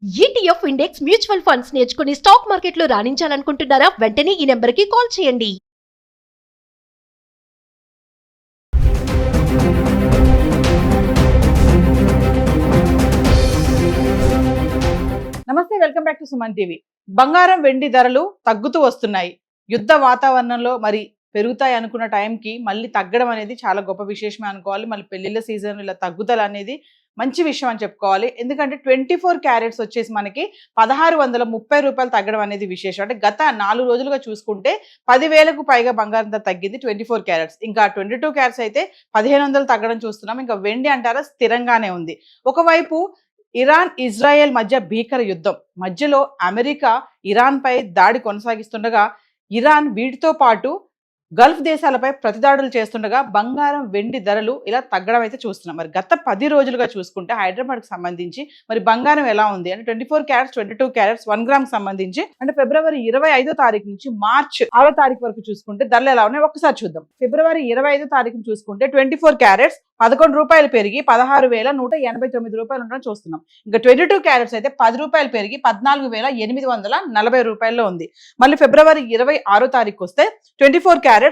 ETF index mutual funds నేర్చుకుని stock మార్కెట్లో రాణించాలనుకుంటున్నారా? వెంటనే ఈ నెంబర్కి కాల్ చేయండి. నమస్తే, welcome back to Suman TV. బంగారం వెండి ధరలు తగ్గుతూ వస్తున్నాయి. యుద్ధ వాతావరణంలో మరి పెరుగుతాయి అనుకున్న టైంకి మళ్ళీ తగ్గడం అనేది చాలా గొప్ప విశేషమే అనుకోవాలి. మళ్ళీ పెళ్లిళ్ళ సీజన్ ఇలా తగ్గుదల అనేది మంచి విషయం అని చెప్పుకోవాలి. ఎందుకంటే 24 క్యారెట్స్ వచ్చేసి మనకి 1630 రూపాయలు తగ్గడం అనేది విశేషం. అంటే గత 4 రోజులుగా చూసుకుంటే 10,000కు పైగా బంగారం ధర తగ్గింది 24 క్యారెట్స్. ఇంకా 22 క్యారెట్స్ అయితే 1500 తగ్గడం చూస్తున్నాం. ఇంకా వెండి అంటారా స్థిరంగానే ఉంది. ఒకవైపు ఇరాన్ ఇజ్రాయెల్ మధ్య భీకర యుద్ధం మధ్యలో అమెరికా ఇరాన్ పై దాడి కొనసాగిస్తుండగా ఇరాన్ వీటితో పాటు గల్ఫ్ దేశాలపై ప్రతిదాడులు చేస్తుండగా బంగారం వెండి ధరలు ఇలా తగ్గడం అయితే చూస్తున్నాం. మరి గత 10 రోజులుగా చూసుకుంటే హైదరాబాద్కి సంబంధించి మరి బంగారం ఎలా ఉంది అంటే 24 క్యారెట్స్ 22 క్యారెట్స్ 1 గ్రామ్ సంబంధించి అంటే ఫిబ్రవరి 25వ తారీఖు నుంచి మార్చ్ 6వ తారీఖు వరకు చూసుకుంటే ధరలు ఎలా ఉన్నాయి ఒకసారి చూద్దాం. ఫిబ్రవరి 25వ తారీఖును చూసుకుంటే 24 క్యారెట్స్ 11 రూపాయలు పెరిగి 16,189 రూపాయలు ఉండడం చూస్తున్నాం. ఇంకా 22 క్యారెట్స్ అయితే 10 రూపాయలు పెరిగి 14,840 రూపాయల్లో ఉంది. మళ్ళీ ఫిబ్రవరి 26వ తారీఖు వస్తే 24 క్యారెట్స్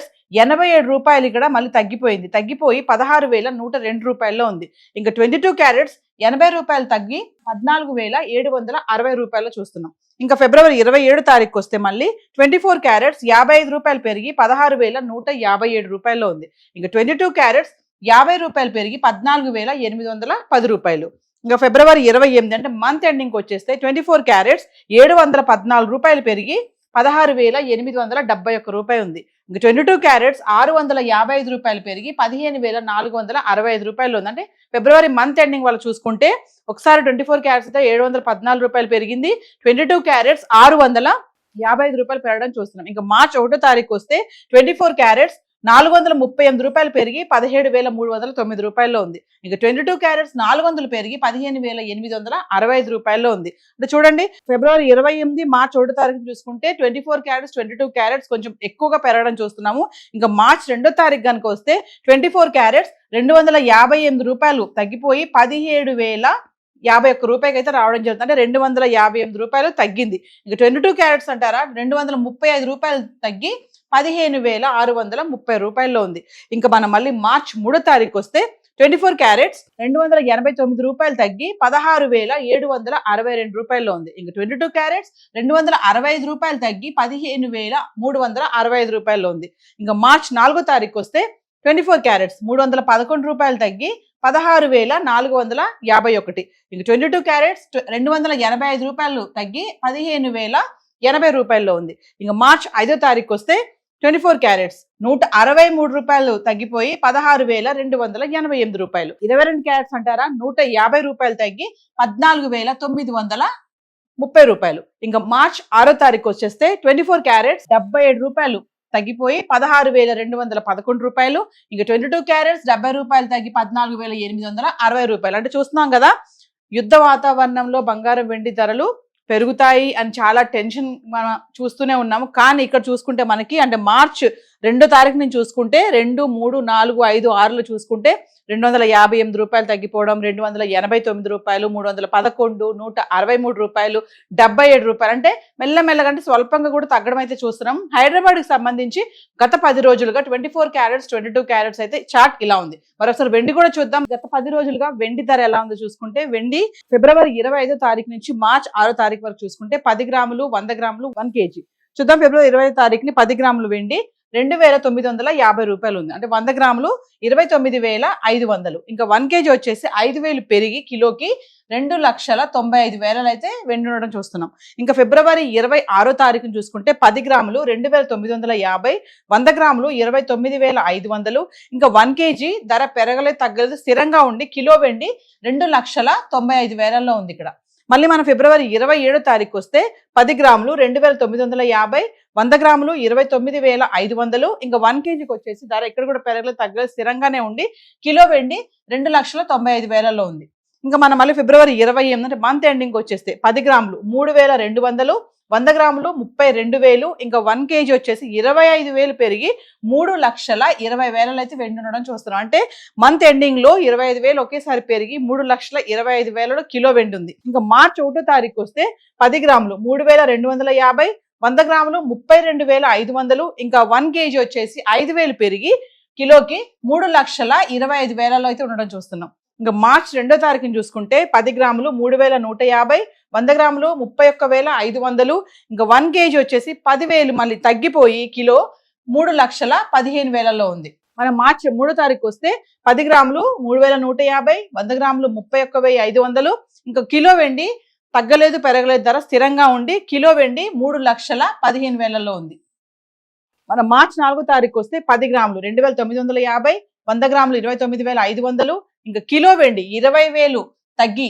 87 రూపాయలు ఇక్కడ మళ్ళీ తగ్గిపోయి 16,102 రూపాయల్లో ఉంది. ఇంకా 22 క్యారెట్స్ 80 రూపాయలు తగ్గి 14,760 రూపాయలు చూస్తున్నాం. ఇంకా ఫిబ్రవరి 27 తారీఖు వస్తే మళ్ళీ 24 క్యారెట్స్ 55 రూపాయలు పెరిగి 16,157 రూపాయల్లో ఉంది. ఇంకా 22 క్యారెట్స్ 50 రూపాయలు పెరిగి 14,810 రూపాయలు. ఇంకా ఫిబ్రవరి 28 అంటే మంత్ ఎండింగ్ వచ్చేస్తే 24 క్యారెట్స్ 714 రూపాయలు పెరిగి 16,871 రూపాయలు ఉంది. ఇంకా 22 క్యారెట్స్ 655 రూపాయలు పెరిగి 15,465 రూపాయలు ఉంది. అంటే ఫిబ్రవరి మంత్ ఎండింగ్ వాళ్ళు చూసుకుంటే ఒకసారి 24 క్యారెట్స్ అయితే 714 రూపాయలు పెరిగింది. 22 క్యారెట్స్ 655 రూపాయలు పెరగడం చూస్తున్నాం. ఇంకా మార్చ్ 1వ తారీఖు వస్తే 24 క్యారెట్స్ 438 రూపాయలు పెరిగి 17,309 రూపాయల్లో ఉంది. ఇంకా 22 క్యారెట్స్ 400 పెరిగి 15,865 రూపాయల్లో ఉంది. అంటే చూడండి, ఫిబ్రవరి 28 మార్చ్ 1వ తారీఖు చూసుకుంటే 24 క్యారెట్స్ 22 క్యారెట్స్ కొంచెం ఎక్కువగా పెరగడం చూస్తున్నాము. ఇంకా మార్చ్ 2వ తారీఖు కనుక వస్తే 24 క్యారెట్స్ 258 రూపాయలు తగ్గిపోయి 17,051 రూపాయలకి అయితే రావడం జరుగుతుంది. అంటే 258 రూపాయలు తగ్గింది. ఇంకా 22 క్యారెట్స్ అంటారా 235 రూపాయలు తగ్గి 15,630 రూపాయల్లో ఉంది. ఇంకా మనం మళ్ళీ మార్చ్ 3వ తారీఖు వస్తే 24 క్యారెట్స్ 289 రూపాయలు తగ్గి 16,762 రూపాయల్లో ఉంది. ఇంకా 22 క్యారెట్స్ 265 రూపాయలు తగ్గి 15,365 రూపాయల్లో ఉంది. ఇంకా మార్చ్ 4వ తారీఖు వస్తే 24 క్యారెట్స్ 311 రూపాయలు తగ్గి 16,451. ఇంకా 22 క్యారెట్స్ 285 రూపాయలు తగ్గి 15,080 రూపాయల్లో ఉంది. ఇంకా మార్చ్ 5వ తారీఖు వస్తే 24 క్యారెట్స్ 163 రూపాయలు తగ్గిపోయి 16,288 రూపాయలు. 22 క్యారెట్స్ అంటారా 150 రూపాయలు తగ్గి 14,930 రూపాయలు. ఇంకా మార్చ్ 6వ తారీఖు వచ్చేస్తే 24 క్యారెట్స్ 77 రూపాయలు తగ్గిపోయి 16,211 రూపాయలు. ఇంకా 22 క్యారెట్స్ 70 రూపాయలు తగ్గి 14,860 రూపాయలు. అంటే చూస్తున్నాం కదా, యుద్ధ వాతావరణంలో బంగారం వెండి ధరలు పెరుగుతాయి అని చాలా టెన్షన్ మనం చూస్తూనే ఉన్నాము. కానీ ఇక్కడ చూసుకుంటే మనకి అంటే మార్చ్ 2వ తారీఖు నుంచి చూసుకుంటే 2, 3, 4, 5, 6 చూసుకుంటే 258 రూపాయలు తగ్గిపోవడం, 289 రూపాయలు, 311, 163 రూపాయలు, 77 రూపాయలు. అంటే మెల్లమెల్లగా అంటే స్వల్పంగా కూడా తగ్గడం అయితే చూస్తున్నాం. హైదరాబాద్కి సంబంధించి గత 10 రోజులుగా 24 క్యారెట్స్ 22 క్యారెట్స్ అయితే చార్ట్ ఇలా ఉంది. మరొకసారి వెండి కూడా చూద్దాం. గత 10 రోజులుగా వెండి ధర ఎలా ఉందో చూసుకుంటే వెండి ఫిబ్రవరి 25వ తారీఖు నుంచి మార్చ్ 6వ తారీఖు వరకు చూసుకుంటే 10 గ్రాములు 100 గ్రాములు 1 kg చూద్దాం. ఫిబ్రవరి 25వ తారీఖుని 10 గ్రాములు వెండి 2,950 రూపాయలు ఉంది. అంటే 100 గ్రాములు 29,500. ఇంకా 1 kg వచ్చేసి 5,000 పెరిగి కిలోకి 2,95,000 అయితే వెండి ఉండడం చూస్తున్నాం. ఇంకా ఫిబ్రవరి 26వ తారీఖును చూసుకుంటే 10 గ్రాములు 2,950, 100 గ్రాములు 29,500. ఇంకా 1 kg ధర పెరగలేదు తగ్గలేదు స్థిరంగా ఉండి కిలో వెండి 2,95,000లో ఉంది ఇక్కడ. మళ్ళీ మనం ఫిబ్రవరి 27వ తారీఖు వస్తే 10 గ్రాములు 2,950, 100 గ్రాములు 29,500. ఇంకా 1 kgకి వచ్చేసి ధర ఇక్కడ కూడా పెరగలేదు తగ్గలేదు స్థిరంగానే ఉండి కిలో వెండి 2,95,000లో ఉంది. ఇంకా మనం మళ్ళీ ఫిబ్రవరి 28 అంటే మంత్ ఎండింగ్ వచ్చేస్తే 10 గ్రాములు 3,200, 100 గ్రాములు 32,000, ఇంకా 1 kg వచ్చేసి 25,000 పెరిగి 3,20,000 అయితే వెండి ఉండడం చూస్తున్నాం. అంటే మంత్ ఎండింగ్ లో 25,000 ఒకేసారి పెరిగి 3,25,000 కిలో వెండి ఉంది. ఇంకా మార్చి 1వ తారీఖు వస్తే 10 గ్రాములు 3,250, 100 గ్రాములు 32,500, ఇంకా 1 kg వచ్చేసి 5,000 పెరిగి కిలోకి 3,25,000 అయితే ఉండడం చూస్తున్నాం. ఇంకా మార్చి 2వ తారీఖుని చూసుకుంటే 10 గ్రాములు 3,150, 100 గ్రాములు 31,500, ఇంకా 1 kg వచ్చేసి 10,000 మళ్ళీ తగ్గిపోయి కిలో 3,15,000 ఉంది. మనం మార్చి 3వ తారీఖు వస్తే 10 గ్రాములు 3,150, 100 గ్రాములు 31,500, ఇంకా కిలో వెండి తగ్గలేదు పెరగలేదు, ధర స్థిరంగా ఉండి కిలో వెండి 3,15,000 ఉంది. మనం మార్చి 4వ తారీఖు వస్తే 10 గ్రాములు 2,950, 100 గ్రాములు 29,500, ఇంకా కిలో వెండి 20,000 తగ్గి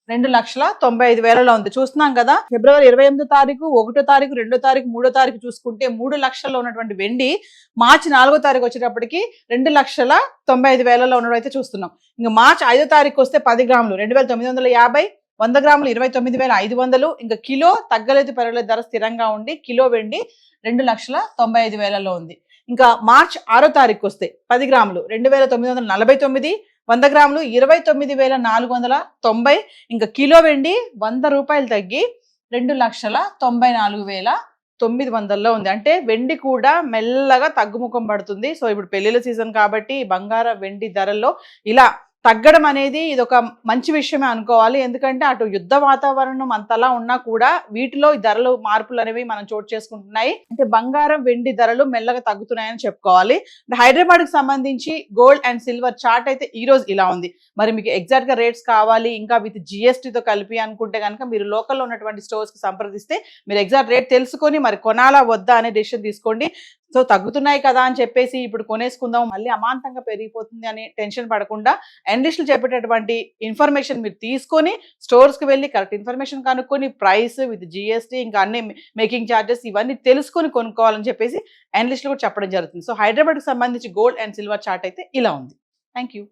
2,95,000 ఉంది. చూస్తున్నాం కదా, ఫిబ్రవరి 28వ తారీఖు, 1వ తారీఖు, 2వ తారీఖు, 3వ తారీఖు చూసుకుంటే 3 లక్షల్లో ఉన్నటువంటి వెండి మార్చి 4వ తారీఖు వచ్చేటప్పటికి 2,95,000 ఉండడం అయితే చూస్తున్నాం. ఇంకా మార్చి 5వ తారీఖు వస్తే 10 గ్రాములు 2,950, 100 గ్రాములు 29,500, ఇంకా కిలో తగ్గలేదు పెరగలేదు, ధర స్థిరంగా ఉండి కిలో వెండి 2,95,000 ఉంది. ఇంకా మార్చి 6వ తారీఖు వస్తే 10 గ్రాములు 2,949, 100 గ్రాములు 29,490, ఇంకా కిలో వెండి 100 రూపాయలు తగ్గి 2,94,900 ఉంది. అంటే వెండి కూడా మెల్లగా తగ్గుముఖం పడుతుంది. సో ఇప్పుడు పెళ్లిళ్ళ సీజన్ కాబట్టి బంగారం వెండి ధరల్లో ఇలా తగ్గడం అనేది ఇది ఒక మంచి విషయమే అనుకోవాలి. ఎందుకంటే అటు యుద్ధ వాతావరణం అంతలా ఉన్నా కూడా వీటిలో ధరలు మార్పులు అనేవి మనం చోటు చేసుకుంటున్నాయి. అంటే బంగారం వెండి ధరలు మెల్లగా తగ్గుతున్నాయని చెప్పుకోవాలి. హైదరాబాద్ కి సంబంధించి గోల్డ్ అండ్ సిల్వర్ చార్ట్ అయితే ఈ రోజు ఇలా ఉంది. మరి మీకు ఎగ్జాక్ట్ గా రేట్స్ కావాలి ఇంకా విత్ జిఎస్టీతో కలిపి అనుకుంటే కనుక మీరు లోకల్లో ఉన్నటువంటి స్టోర్స్ కి సంప్రదిస్తే మీరు ఎగ్జాక్ట్ రేట్ తెలుసుకొని మరి కొనాలా వద్దా అనే డెసిషన్ తీసుకోండి. సో తగ్గుతున్నాయి కదా అని చెప్పేసి ఇప్పుడు కొనేసుకుందాం మళ్ళీ అమాంతంగా పెరిగిపోతుంది అని టెన్షన్ పడకుండా ఎన్లిస్టులు చెప్పేటటువంటి ఇన్ఫర్మేషన్ మీరు తీసుకొని స్టోర్స్కి వెళ్ళి కరెక్ట్ ఇన్ఫర్మేషన్ కనుక్కొని ప్రైస్ విత్ జిఎస్టీ ఇంకా అన్ని మేకింగ్ ఛార్జెస్ ఇవన్నీ తెలుసుకొని కొనుక్కోవాలని చెప్పేసి ఎన్లిస్టులు కూడా చెప్పడం జరుగుతుంది. సో హైదరాబాద్కి సంబంధించి గోల్డ్ అండ్ సిల్వర్ చార్ట్ అయితే ఇలా ఉంది. Thank you.